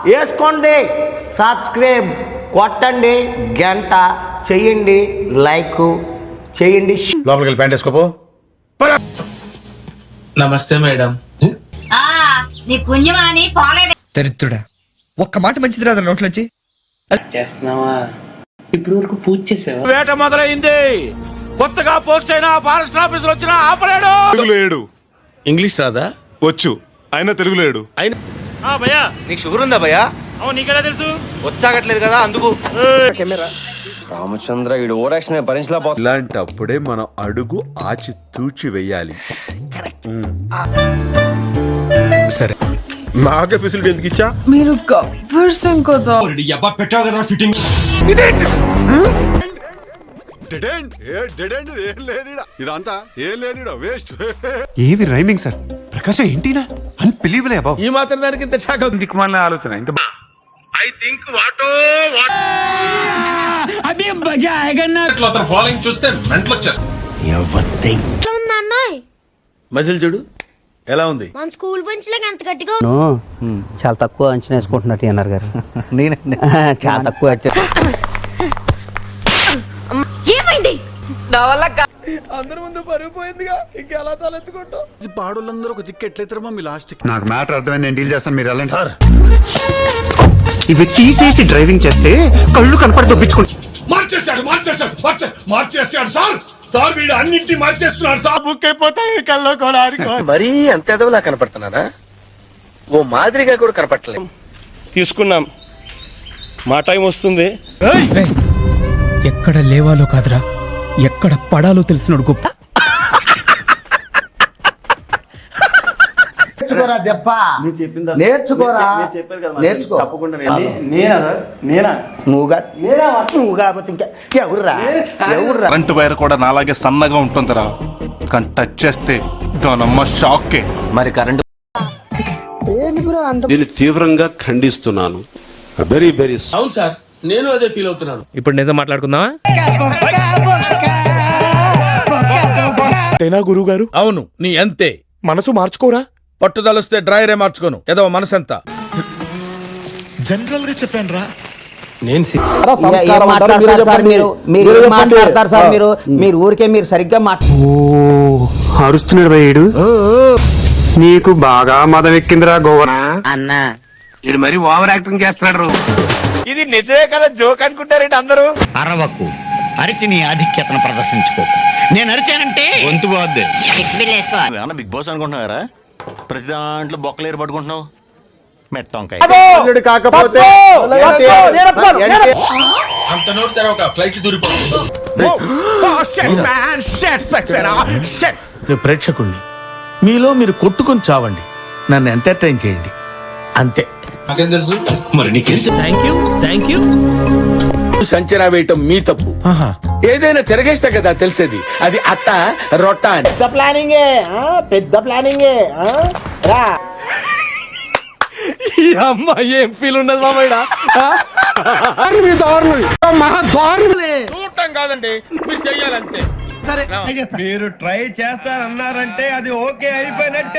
వేసుకోండి, సబ్స్క్రైబ్ కొట్టండి, గంట చెయ్యండి, లైక్ చేయండి. లోపలికి వెళ్ళి ప్యాంట్ వేసుకోపో. నమస్తే మేడం. నీ పుణ్యమాని పోలేదు. దరిద్రుడా, ఒక్క మాట మంచిది రాదు నోట్లోంచి. చేస్తున్నావా? ఇప్పుడు వరకు పూజ చేసావా? వేట మొదలైంది. కొత్తగా పోస్ట్ అయిన ఫారెస్ట్ ఆఫీసర్ వచ్చినా ఆపలేడు. తెలుగులేడు. ఇంగ్లీష్ రాదా? వచ్చు, అయినా తెలుగులేడు. అయినా భయ్యా నీకు షుగర్ ఉందా భయ్యా? అవును, నీకెలా తెలుసు? వచ్చాగట్లేదు కదా అందుకు. రామచంద్ర ఈడు ఓరాక్షన్ భరించలేకపో. ఇలాంటప్పుడే మనం అడుగు ఆచి తూచి వెయ్యాలి. సరే, నాకే ఫెసిలిటీ ఎందుకు ఇచ్చా? మీరు పర్సన్ కదా. పెట్టావు కదా ఫిట్టింగ్. ఇదంతా ఏం లేదు, వేస్ట్. ఏది రైమింగ్ సార్? ప్రకాశం ఏంటినా అన్బిలీవబుల్ అబౌ. ఈ మాత్రం దానికి ఇంత షాక్ అవుతుంది. దిక్కుమాలిన ఆలోచన. ఇంత ఐ థింక్ వాటో ఫాలోయింగ్ చూస్తే మెంటల్ వచ్చేస్తుంది. మజిల్ చూడు ఎలా ఉంది. మన స్కూల్ బెంచ్ లాగా ఎంత గట్టిగా చాలా తక్కువ అంచనా వేసుకుంటున్నట్టు అన్నారు గారు. నేనండి చాలా తక్కువ ఏమైంది? అందరి ముందు పరుగు పోయిందిగా, ఇంకెలా తలెత్తుకుంటాం. పాడోళ్ళందరూ ఒక దిక్కు ఎట్లయితారు మమ్మీ లాస్ట్. నాకు మ్యాటర్ అర్థమైంది, నేను డీల్ చేస్తాను, మీరు వెళ్ళండి సార్. ఇవి తీసేసి డ్రైవింగ్ చేస్తే కళ్ళు కనపడి దొప్పించుకుంటా. మార్చేస్తాడు సార్. సార్ వీడు అన్నింటినీ మార్చేస్తున్నాడు సార్. బుక్ అయిపోతాయి కల్లో కూడా. మరీ అంత ఎదవలా కనపడుతున్నారా? ఓ మాదిరిగా కూడా కనపడలేదు. తీసుకున్నాం, మా టైం వస్తుంది. ఎక్కడ లేవాలో కాదురా, ఎక్కడ పడాలో తెలిసినోడు గొప్ప. నేర్చుకోరా దెప్ప, నేర్చుకోరా, నేర్చుకో. నువ్వు కాకపోతే ఇంకా ఎవర్రా? కరెంట్ వైర్ కూడా నాలాగే సన్నగా ఉంటుందిరా, కానీ టచ్ చేస్తే దానమ్మ షాక్. మరి కరెంట్ దీన్ని తీవ్రంగా ఖండిస్తున్నాను. వెరీ వెరీ అవును సార్, నేను అదే ఫీల్ అవుతున్నాను. ఇప్పుడు నిజం మాట్లాడుకుందామా? అంతేనా గురువు గారు? అవును, నీ అంతే. మనసు మార్చుకోరా. పట్టుదలొస్తే డ్రైరే మార్చుకోను, ఏదో మనసంతా. జనరల్ గా చెప్పాను రా. మీరు ఊరికే మీరు సరిగ్గా అరుస్తున్నాడు భయ్యుడు. నీకు బాగా మదం ఎక్కిందిరా గోవా అన్నా ఇది మరి ఓవర్ యాక్టింగ్ చేస్తున్నాడు. ఇది నిజమే కదా, జోక్ అనుకుంటారేంటి అందరూ? అరవకు, అరిచి నీ ఆధిక్యతను ప్రదర్శించుకో. నేను అరిచానంటే గొంతు బాద్దే. బిగ్ బాస్ అనుకుంటున్నారా? ప్రతి దాంట్లో బొక్కలేరు పట్టుకుంటున్నావు. మెట్టంకాయ కాకపోతే అంత నోటి తెరవక ఫ్లైట్ దూరిపోతుంది. నేను ప్రేక్షకుణ్ణి, మీలో మీరు కొట్టుకుని చావండి, నన్ను ఎంటర్టైన్ చేయండి, అంతే. నాకేం తెలుసు మరి నీకేం? Thank you. సంచరా వేయటం మీ తప్పు. ఏదైనా తిరగేస్తే కదా తెలిసేది అది అట్ట రొట్ట అని. పెద్ద ప్లానింగే రా. అమ్మాయి ఏం ఫీల్ ఉండదు మామయ్య. చూడటం కాదండి, మీరు చెయ్యాలంతే. మీరు ట్రై చేస్తారన్నారంటే అది ఓకే అయిపోయినట్టే.